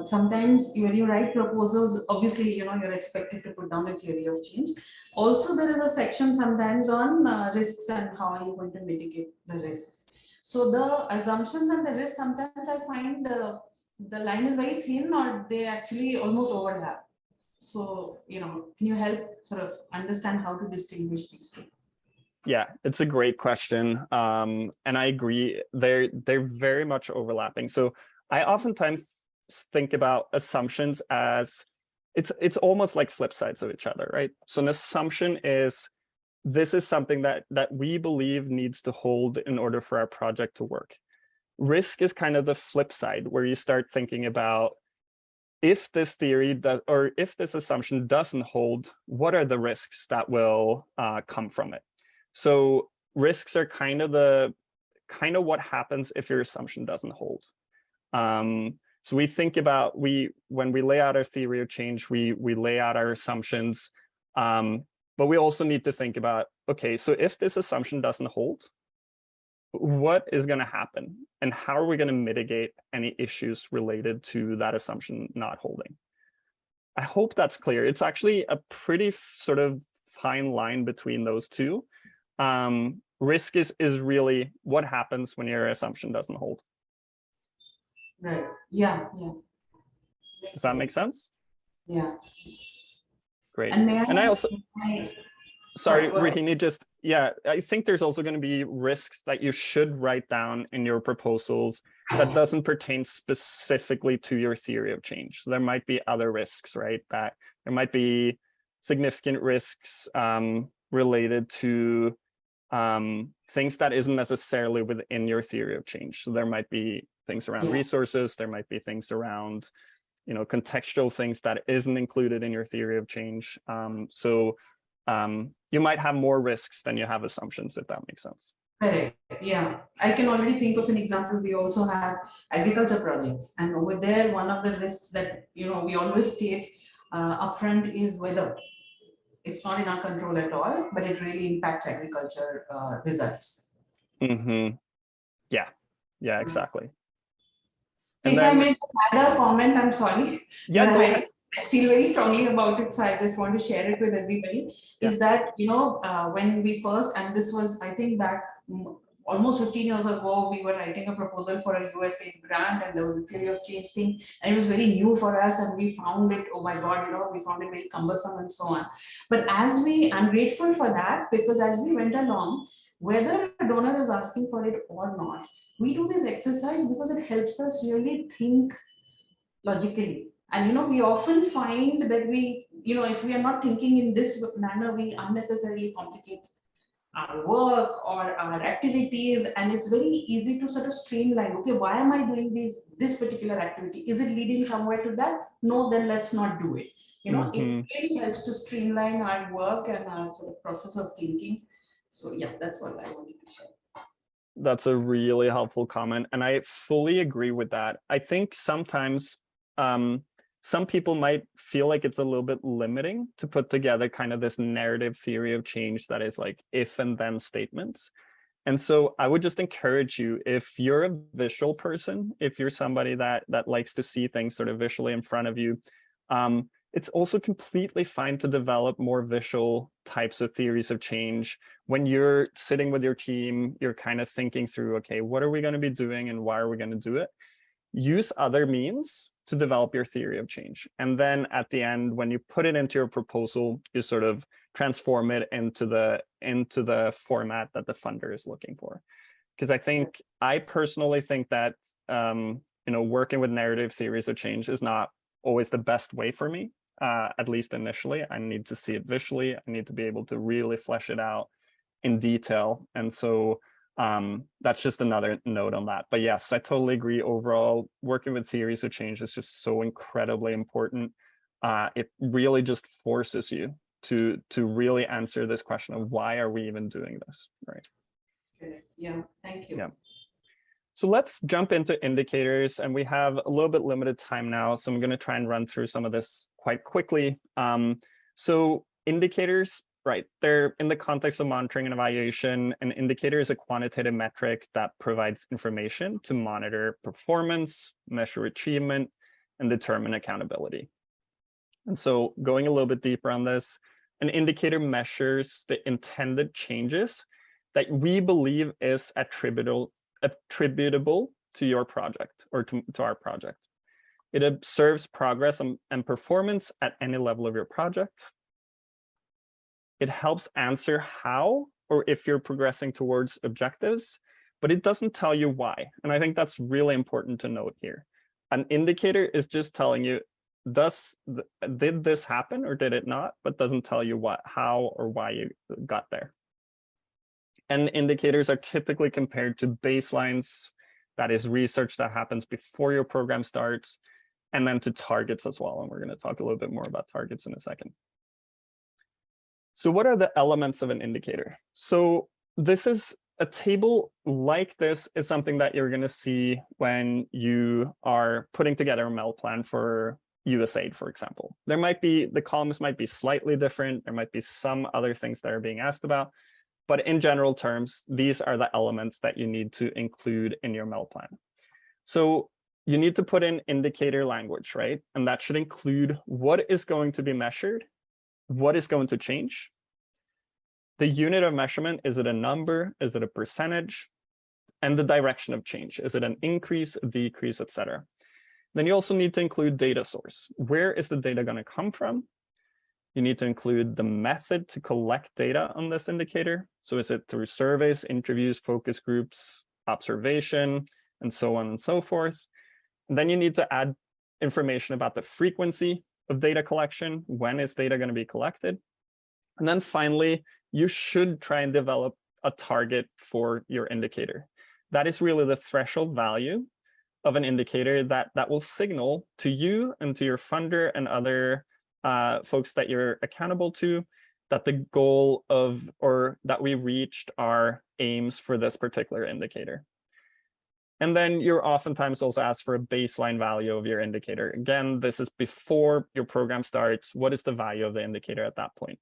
Speaker 7: sometimes when you write proposals, obviously, you're expected to put down a theory of change. Also, there is a section sometimes on risks and how are you going to mitigate the risks. So the assumptions and the risks, sometimes I find the line is very thin, or they actually almost overlap. So, can you help sort of understand how to distinguish these two?
Speaker 2: Yeah, it's a great question. And I agree, they're very much overlapping. So I oftentimes think about assumptions as it's almost like flip sides of each other, right? So an assumption is, this is something that we believe needs to hold in order for our project to work. Risk is kind of the flip side, where you start thinking about, if this theory or if this assumption doesn't hold, what are the risks that will come from it? So risks are kind of what happens if your assumption doesn't hold. So we think about, when we lay out our theory of change, we lay out our assumptions, but we also need to think about, okay, so if this assumption doesn't hold, what is going to happen, and how are we going to mitigate any issues related to that assumption not holding? I hope that's clear. It's actually a pretty sort of fine line between those two. Risk is really what happens when your assumption doesn't hold.
Speaker 7: Right. Yeah.
Speaker 2: Does that make sense?
Speaker 7: Yeah.
Speaker 2: Great.
Speaker 7: And
Speaker 2: I also, sorry, Rohini, I think there's also going to be risks that you should write down in your proposals that doesn't pertain specifically to your theory of change. So there might be other risks, right? That there might be significant risks related to things that isn't necessarily within your theory of change. So there might be things around resources, there might be things around, contextual things that isn't included in your theory of change. You might have more risks than you have assumptions, if that makes sense.
Speaker 7: Correct. Yeah, I can already think of an example. We also have agriculture projects, and over there, one of the risks that we always state upfront is weather. It's not in our control at all, but it really impacts agriculture results.
Speaker 2: Mm-hmm. Yeah, exactly.
Speaker 7: If I may add a comment, I'm sorry.
Speaker 2: Yeah, go ahead.
Speaker 7: I feel very strongly about it, so I just want to share it with everybody.
Speaker 2: Yeah.
Speaker 7: Is that when we first, and this was I think back almost 15 years ago, we were writing a proposal for a USA grant, and there was a theory of change thing, and it was very new for us, and we found it, oh my God, we found it very cumbersome and so on. But I'm grateful for that, because as we went along, whether a donor is asking for it or not, we do this exercise because it helps us really think logically. And we often find that if we are not thinking in this manner, we unnecessarily complicate our work or our activities, and it's very easy to sort of streamline. Okay, why am I doing this particular activity? Is it leading somewhere to that? No, then let's not do it. It really helps to streamline our work and our sort of process of thinking. So yeah, that's what I wanted to share.
Speaker 2: That's a really helpful comment, and I fully agree with that. I think sometimes some people might feel like it's a little bit limiting to put together kind of this narrative theory of change that is like if and then statements. And so I would just encourage you, if you're a visual person, if you're somebody that likes to see things sort of visually in front of you, it's also completely fine to develop more visual types of theories of change. When you're sitting with your team, you're kind of thinking through, okay, what are we going to be doing and why are we going to do it? Use other means to develop your theory of change. And then at the end, when you put it into your proposal, you sort of transform it into the format that the funder is looking for. Because I personally think that working with narrative theories of change is not always the best way for me, at least initially. I need to see it visually. I need to be able to really flesh it out in detail. And so that's just another note on that. But yes, I totally agree. Overall, working with theories of change is just so incredibly important. It really just forces you to really answer this question of why are we even doing this, right?
Speaker 7: Okay. Yeah, thank you.
Speaker 2: Yeah. So let's jump into indicators, and we have a little bit limited time now, so I'm going to try and run through some of this quite quickly. So indicators, right, they're in the context of monitoring and evaluation. An indicator is a quantitative metric that provides information to monitor performance, measure achievement, and determine accountability. And so going a little bit deeper on this, an indicator measures the intended changes that we believe is attributable to your project or to our project. It observes progress and performance at any level of your project. It helps answer how or if you're progressing towards objectives, but it doesn't tell you why. And I think that's really important to note here. An indicator is just telling you, did this happen or did it not, but doesn't tell you what, how, or why you got there. And indicators are typically compared to baselines, that is research that happens before your program starts, and then to targets as well. And we're going to talk a little bit more about targets in a second. So what are the elements of an indicator? So this is a table like this is something that you're going to see when you are putting together a MEL plan for USAID, for example. There might be, the columns might be slightly different. There might be some other things that are being asked about. But in general terms, these are the elements that you need to include in your MEL plan. So you need to put in indicator language, right? And that should include what is going to be measured, what is going to change, the unit of measurement, is it a number, is it a percentage, and the direction of change. Is it an increase, a decrease, etc. Then you also need to include data source. Where is the data going to come from? You need to include the method to collect data on this indicator. So is it through surveys, interviews, focus groups, observation, and so on and so forth. And then you need to add information about the frequency of data collection. When is data going to be collected? And then finally, you should try and develop a target for your indicator. That is really the threshold value of an indicator that will signal to you and to your funder and other folks that you're accountable to that the goal of, or that we reached our aims for this particular indicator. And then you're oftentimes also asked for a baseline value of your indicator. Again, this is before your program starts. What is the value of the indicator at that point?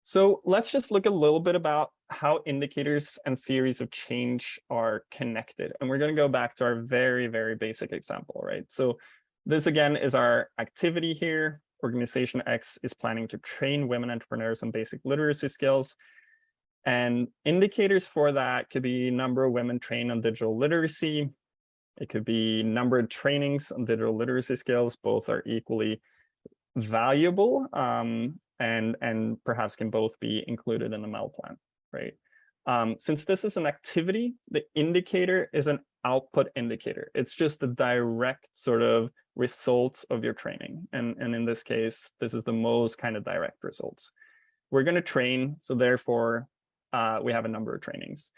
Speaker 2: So let's just look a little bit about how indicators and theories of change are connected. And we're going to go back to our very, very basic example, right? So this again is our activity here. Organization X is planning to train women entrepreneurs on basic literacy skills. And indicators for that could be number of women trained on digital literacy. It could be number of trainings on digital literacy skills. Both are equally valuable and perhaps can both be included in the MEL plan, right? Since this is an activity, the indicator is an output indicator. It's just the direct sort of results of your training. And in this case, this is the most kind of direct results. We're going to train, so therefore we have a number of trainings.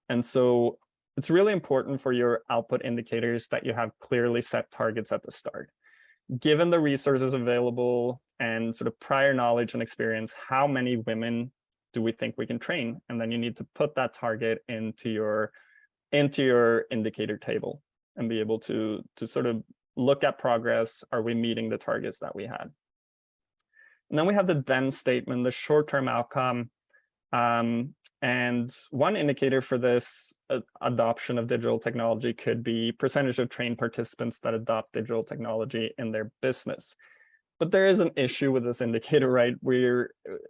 Speaker 2: And so it's really important for your output indicators that you have clearly set targets at the start. Given the resources available and sort of prior knowledge and experience, how many women do we think we can train? And then you need to put that target into your indicator table and be able to sort of look at progress. Are we meeting the targets that we had? And then we have the then statement, the short-term outcome. And one indicator for this adoption of digital technology could be percentage of trained participants that adopt digital technology in their business. But there is an issue with this indicator, right?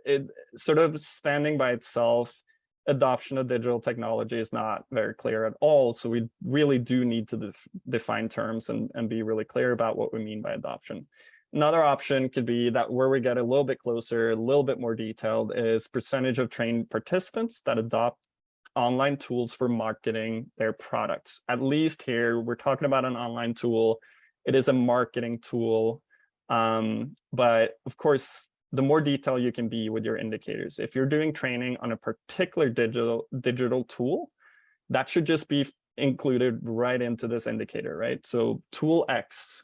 Speaker 2: It sort of standing by itself, adoption of digital technology is not very clear at all. So we really do need to define terms and be really clear about what we mean by adoption. Another option could be that where we get a little bit closer, a little bit more detailed, is percentage of trained participants that adopt online tools for marketing their products. At least here, we're talking about an online tool. It is a marketing tool. But of course, the more detailed you can be with your indicators. If you're doing training on a particular digital tool, that should just be included right into this indicator, right? So tool X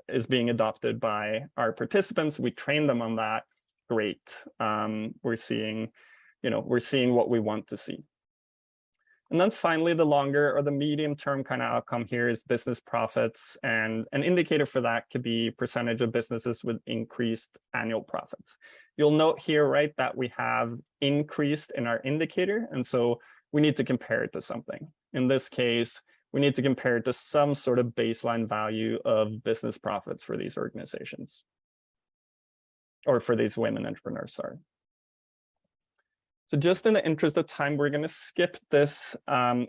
Speaker 2: is being adopted by our participants. We train them on that. Great. We're seeing what we want to see. And then finally, the longer or the medium term kind of outcome here is business profits. And an indicator for that could be percentage of businesses with increased annual profits. You'll note here, right, that we have increased in our indicator. And so we need to compare it to something. In this case, we need to compare it to some sort of baseline value of business profits for these organizations, or for these women entrepreneurs, sorry. So just in the interest of time, we're going to skip this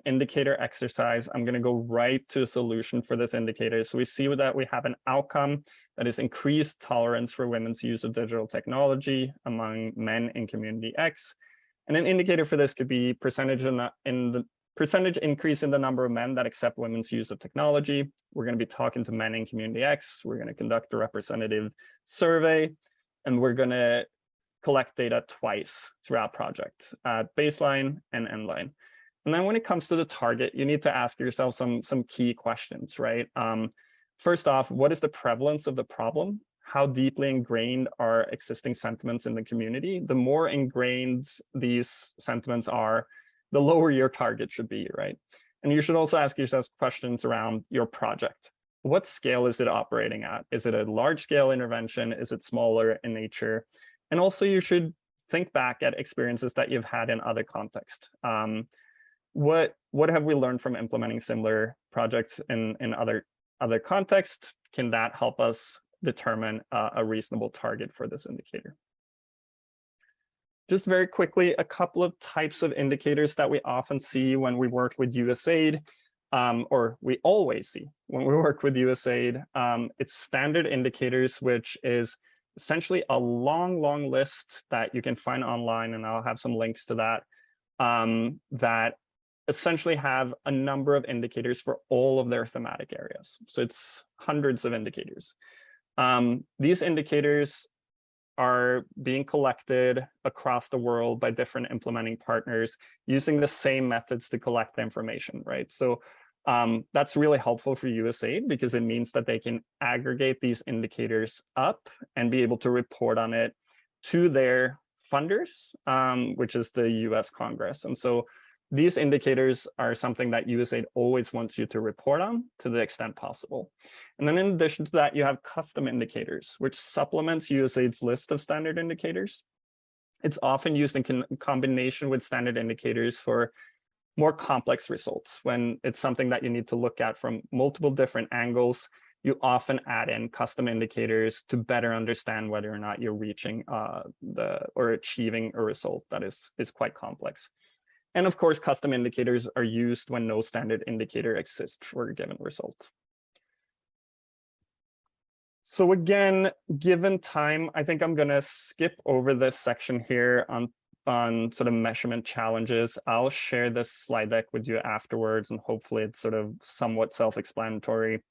Speaker 2: indicator exercise. I'm going to go right to a solution for this indicator. So we see that we have an outcome that is increased tolerance for women's use of digital technology among men in community X. And an indicator for this could be percentage increase in the number of men that accept women's use of technology. We're going to be talking to men in community X. We're going to conduct a representative survey, and we're going to collect data twice throughout project, baseline and end line. And then when it comes to the target, you need to ask yourself some key questions, right? First off, what is the prevalence of the problem? How deeply ingrained are existing sentiments in the community? The more ingrained these sentiments are, the lower your target should be, right? And you should also ask yourself questions around your project. What scale is it operating at? Is it a large scale intervention? Is it smaller in nature? And also you should think back at experiences that you've had in other contexts. What have we learned from implementing similar projects in other contexts? Can that help us determine a reasonable target for this indicator? Just very quickly, a couple of types of indicators that we often see when we work with USAID, or we always see when we work with USAID. It's standard indicators, which is essentially a long list that you can find online, and I'll have some links to that, that essentially have a number of indicators for all of their thematic areas. So it's hundreds of indicators. These indicators are being collected across the world by different implementing partners using the same methods to collect the information, right? So that's really helpful for USAID because it means that they can aggregate these indicators up and be able to report on it to their funders, which is the US Congress. And so these indicators are something that USAID always wants you to report on to the extent possible. And then in addition to that, you have custom indicators, which supplements USAID's list of standard indicators. It's often used in combination with standard indicators for more complex results. When it's something that you need to look at from multiple different angles, you often add in custom indicators to better understand whether or not you're reaching or achieving a result that is quite complex. And of course, custom indicators are used when no standard indicator exists for a given result. So again, given time, I think I'm going to skip over this section here on sort of measurement challenges. I'll share this slide deck with you afterwards, and hopefully it's sort of somewhat self-explanatory.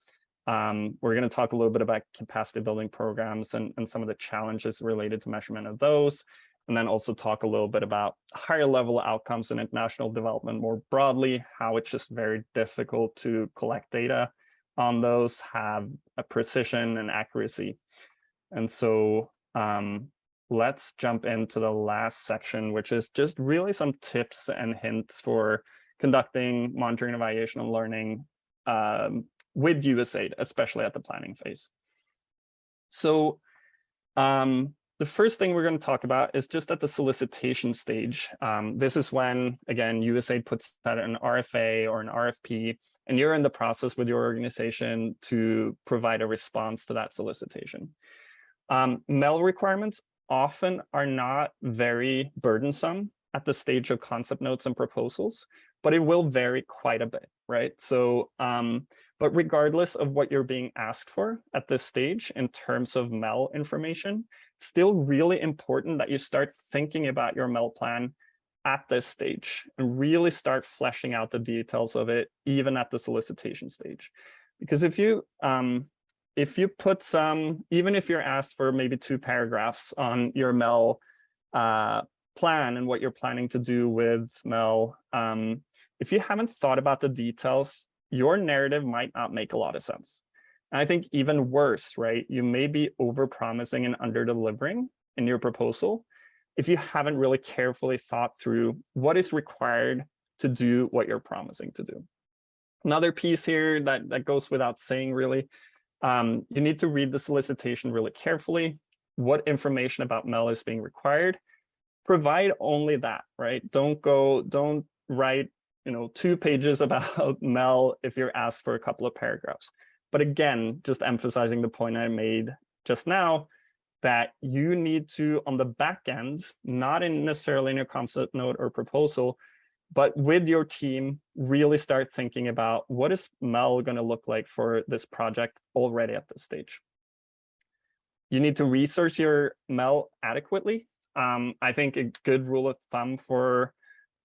Speaker 2: We're going to talk a little bit about capacity building programs and some of the challenges related to measurement of those, and then also talk a little bit about higher level outcomes in international development more broadly, how it's just very difficult to collect data on those, have a precision and accuracy. And so let's jump into the last section, which is just really some tips and hints for conducting monitoring, evaluation, and learning with USAID, especially at the planning phase. So the first thing we're going to talk about is just at the solicitation stage. This is when, again, USAID puts out an RFA or an RFP, and you're in the process with your organization to provide a response to that solicitation. MEL requirements often are not very burdensome at the stage of concept notes and proposals, but it will vary quite a bit, right? So, but regardless of what you're being asked for at this stage in terms of MEL information, it's still really important that you start thinking about your MEL plan at this stage and really start fleshing out the details of it, even at the solicitation stage. Because if you put some, even if you're asked for maybe 2 paragraphs on your MEL plan and what you're planning to do with MEL, if you haven't thought about the details, your narrative might not make a lot of sense. And I think even worse, right? You may be over-promising and under-delivering in your proposal if you haven't really carefully thought through what is required to do what you're promising to do. Another piece here that goes without saying, really, you need to read the solicitation really carefully. What information about MEL is being required? Provide only that, right? Don't write 2 pages about MEL if you're asked for a couple of paragraphs. But again, just emphasizing the point I made just now, that you need to, on the back end, not necessarily in your concept note or proposal, but with your team, really start thinking about what is MEL going to look like for this project already at this stage. You need to resource your MEL adequately. I think a good rule of thumb for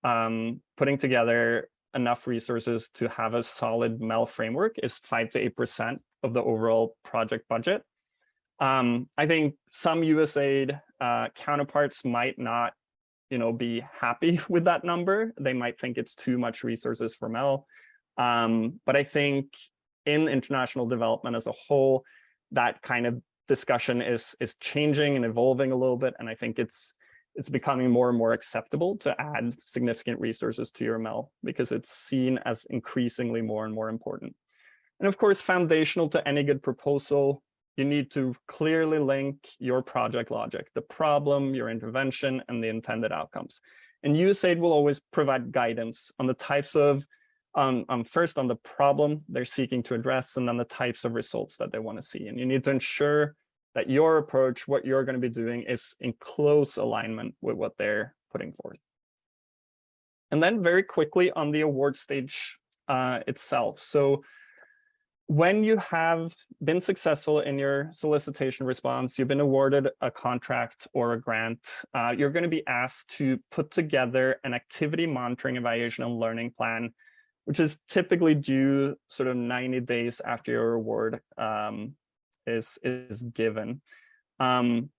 Speaker 2: putting together enough resources to have a solid MEL framework is 5 to 8% of the overall project budget. I think some USAID counterparts might not be happy with that number. They might think it's too much resources for MEL. But I think in international development as a whole, that kind of discussion is changing and evolving a little bit. And I think it's becoming more and more acceptable to add significant resources to your MEL because it's seen as increasingly more and more important. And of course, foundational to any good proposal, you need to clearly link your project logic, the problem, your intervention, and the intended outcomes. And USAID will always provide guidance on the types of, first on the problem they're seeking to address, and then the types of results that they want to see. And you need to ensure that your approach, what you're going to be doing, is in close alignment with what they're putting forth. And then very quickly on the award stage itself. So when you have been successful in your solicitation response, you've been awarded a contract or a grant, you're going to be asked to put together an activity monitoring, evaluation, and learning plan, which is typically due sort of 90 days after your award is given. And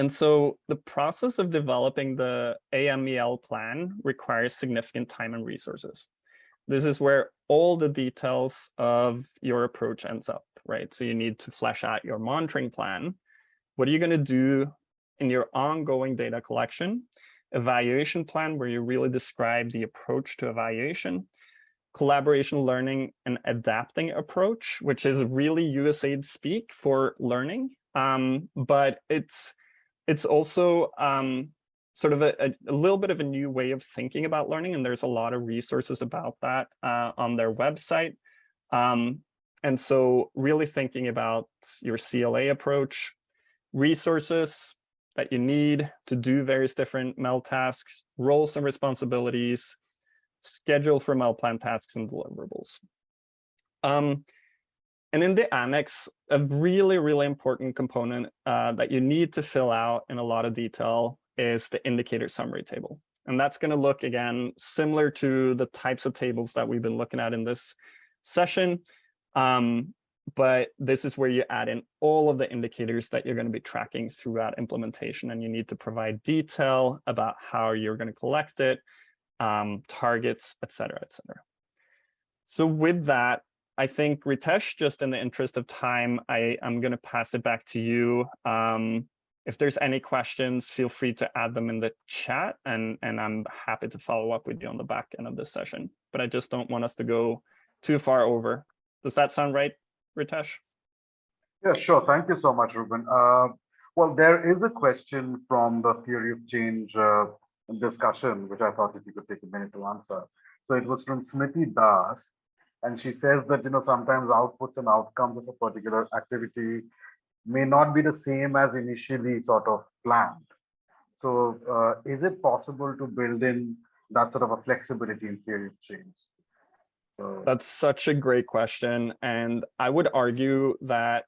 Speaker 2: so the process of developing the AMEL plan requires significant time and resources. This is where all the details of your approach ends up, right? So you need to flesh out your monitoring plan. What are you going to do in your ongoing data collection? Evaluation plan, where you really describe the approach to evaluation. Collaboration, learning, and adapting approach, which is really USAID speak for learning. But it's also sort of a little bit of a new way of thinking about learning, and there's a lot of resources about that on their website. And so really thinking about your CLA approach, resources that you need to do various different MEL tasks, roles and responsibilities, schedule for MEL plan tasks and deliverables. And in the annex, a really, really important component that you need to fill out in a lot of detail is the indicator summary table. And that's going to look, again, similar to the types of tables that we've been looking at in this session. But this is where you add in all of the indicators that you're going to be tracking throughout implementation. And you need to provide detail about how you're going to collect it, targets, et cetera, et cetera. So with that, I think, Ritesh, just in the interest of time, I'm going to pass it back to you. If there's any questions, feel free to add them in the chat, and I'm happy to follow up with you on the back end of this session. But I just don't want us to go too far over. Does that sound right, Ritesh?
Speaker 1: Yeah, sure. Thank you so much, Ruben. Well, there is a question from the theory of change discussion, which I thought if you could take a minute to answer. So it was from Smriti Das, and she says that, sometimes outputs and outcomes of a particular activity may not be the same as initially sort of planned. So is it possible to build in that sort of a flexibility in theory of change? So,
Speaker 2: That's such a great question. And I would argue that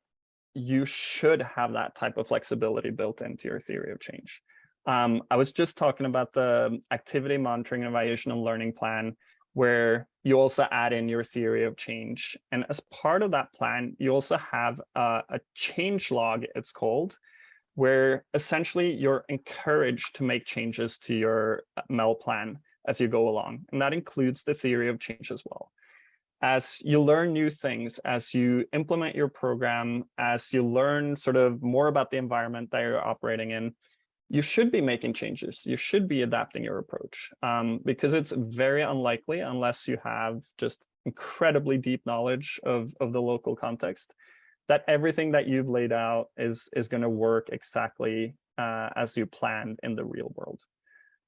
Speaker 2: you should have that type of flexibility built into your theory of change. I was just talking about the activity monitoring and evaluation and learning plan, where you also add in your theory of change. And as part of that plan, you also have a change log, it's called, where essentially you're encouraged to make changes to your MEL plan as you go along. And that includes the theory of change as well. As you learn new things, as you implement your program, as you learn sort of more about the environment that you're operating in, you should be making changes. You should be adapting your approach, because it's very unlikely, unless you have just incredibly deep knowledge of the local context, that everything that you've laid out is going to work exactly as you planned in the real world.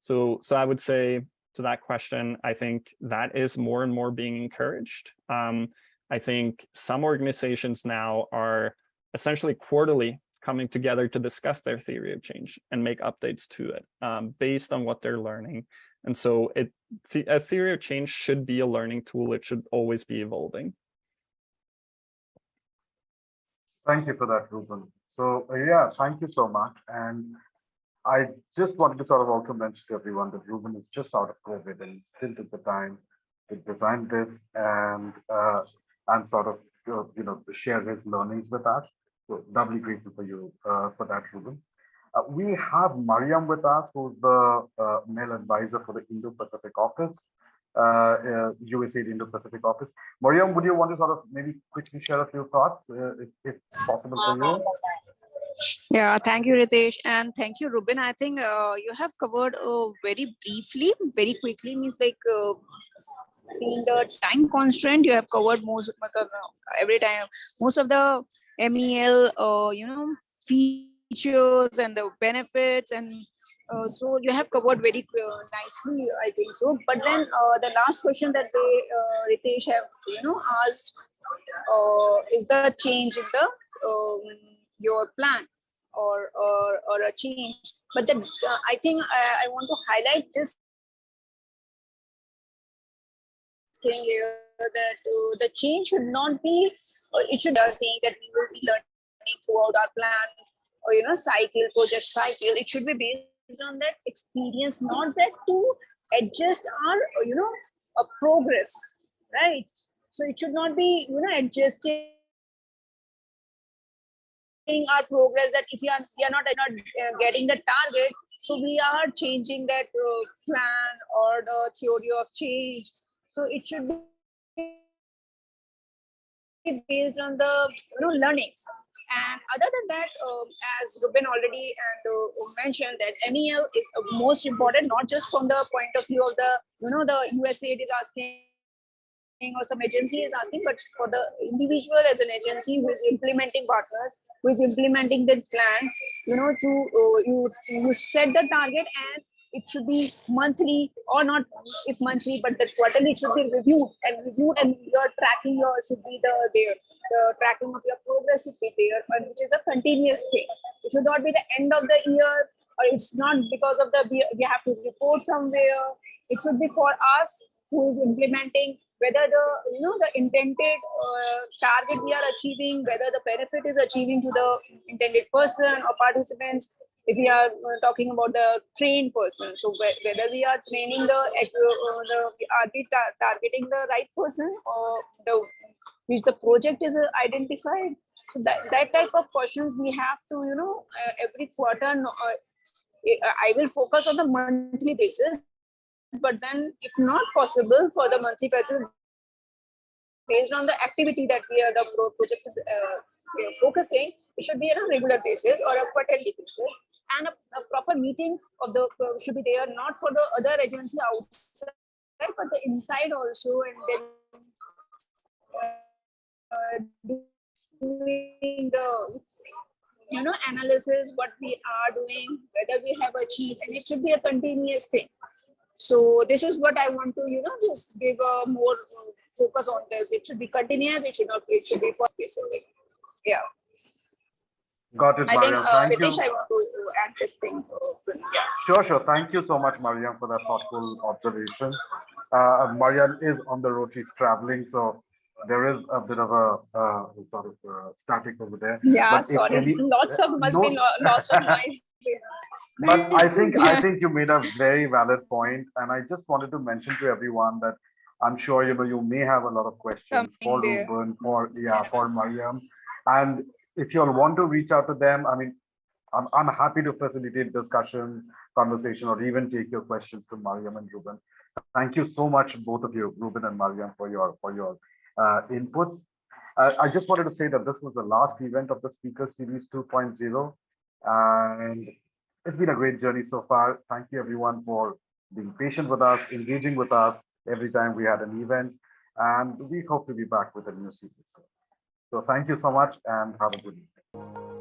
Speaker 2: So I would say, to that question, I think that is more and more being encouraged. I think some organizations now are essentially quarterly coming together to discuss their theory of change and make updates to it based on what they're learning. And so a theory of change should be a learning tool. It should always be evolving.
Speaker 1: thank you for that, Ruben. So yeah, thank you so much. And I just wanted to sort of also mention to everyone that Ruben is just out of COVID and still took the time to design this and sort of share his learnings with us. So doubly grateful for you for that, Ruben. We have Mariam with us, who's the male advisor for the Indo-Pacific office, USAID Indo-Pacific office. Mariam, would you want to sort of maybe quickly share a few thoughts, if possible for you?
Speaker 8: Yeah, thank you, Ritesh, and thank you, Ruben. I think you have covered very briefly, very quickly, means like seeing the time constraint, you have covered every time, most of the MEL, features and the benefits, and so you have covered very nicely, I think so. But then the last question that Ritesh have, asked is the change in the your plan or a change. But then I think I want to highlight this thing here, that the change should not be, it should be saying that we will be learning throughout our plan or project cycle. It should be based on that experience, not that to adjust our a progress, right? So it should not be adjusting our progress, that if we are not getting the target, so we are changing that plan or the theory of change. So it should be based on the learnings. And other than that, as Ruben already mentioned, that MEL is most important, not just from the point of view of the the USAID is asking or some agency is asking, but for the individual as an agency who is implementing partners, who is implementing the plan, you set the target, and it should be monthly, or not if monthly, but the quarterly, it should be reviewed, and your tracking should be there. The tracking of your progress should be there, and which is a continuous thing. It should not be the end of the year, or it's not because of we have to report somewhere. It should be for us who is implementing, whether the intended target we are achieving, whether the benefit is achieving to the intended person or participants. If we are talking about the trained person, so whether we are training are we targeting the right person, or which the project is identified. So that type of questions we have to every quarter. I will focus on the monthly basis, but then if not possible for the monthly basis, based on the activity that the project is focusing, it should be on a regular basis or a quarterly basis, and a proper meeting of the should be there, not for the other agency outside, but the inside also, and then doing the analysis what we are doing, whether we have achieved, and it should be a continuous thing. So this is what I want to just give a more focus on this. It should be continuous. It should not. It should be for specific. Yeah.
Speaker 1: Got it,
Speaker 8: I think
Speaker 1: Mariam. Thank you.
Speaker 8: Ritesh, I want to add this thing. Yeah.
Speaker 1: Sure. Thank you so much, Mariam, for that thoughtful observation. Mariam is on the road. She's traveling, so there is a bit of a sort of static over there.
Speaker 8: Yeah,
Speaker 1: But if
Speaker 8: sorry.
Speaker 1: any,
Speaker 8: Lots of must be lots of noise.
Speaker 1: But I think you made a very valid point, and I just wanted to mention to everyone that I'm sure you may have a lot of questions for
Speaker 8: Coming there.
Speaker 1: Ruben, for Mariam, and if you all want to reach out to them, I mean, I'm happy to facilitate discussions, conversation, or even take your questions to Mariam and Ruben. Thank you so much, both of you, Ruben and Mariam, for your inputs. I just wanted to say that this was the last event of the Speaker Series 2.0, and it's been a great journey so far. Thank you, everyone, for being patient with us, engaging with us every time we had an event, and we hope to be back with a new series. So thank you so much, and have a good evening.